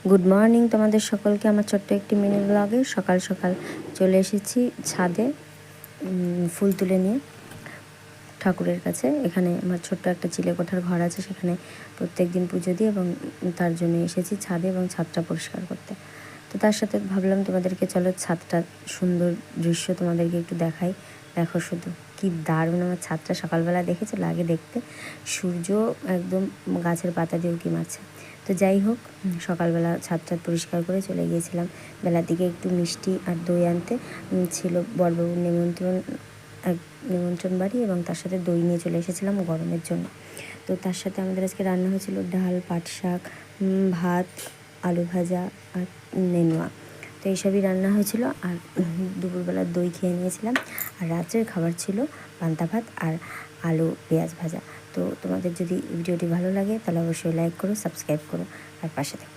Good morning তোমাদের সকলকে। আমার ছোট্ট একটি মিনি ব্লগে সকাল সকাল চলে এসেছি ছাদে ফুল তুলে নিয়ে ঠাকুরের কাছে। এখানে আমার ছোট্ট একটা চিলেকোঠার ঘর আছে, সেখানে প্রত্যেক দিন পুজো দিই এবং তার জন্য এসেছি ছাদে এবং ছাদটা পরিষ্কার করতে। তো তার সাথে ভাবলাম তোমাদেরকে চলো ছাদটা সুন্দর দৃশ্য তোমাদেরকে একটু দেখাই। দেখো শুধু কি দারুণ আমার ছাদটা, সকালবেলা দেখেছো লাগে দেখতে, সূর্য একদম গাছের পাতা দিয়ে উঁকি মারছে। তো যাই হোক, সকালবেলা ছাদটা পরিষ্কার করে চলে গিয়েছিলাম বেলার দিকে একটু মিষ্টি আর দই আনতে। ছিল বড়বাবুর নিমন্ত্রণ বাড়ি এবং তার সাথে দই নিয়ে চলে এসেছিলাম গরমের জন্য। তো তার সাথে আমাদের আজকে রান্না হয়েছিল ডাল, পাট শাক, ভাত, আলু ভাজা আর নেনুয়া। তো এইসবই রান্না হয়েছিল। আর দুপুরবেলা দই খেয়ে নিয়েছিলাম। আর রাত্রের খাবার ছিল পান্তা ভাত আর আলু পেঁয়াজ ভাজা। তো তোমাদের যদি ভিডিওটি ভালো লাগে তাহলে অবশ্যই লাইক করো, সাবস্ক্রাইব করো আর পাশে থাকো।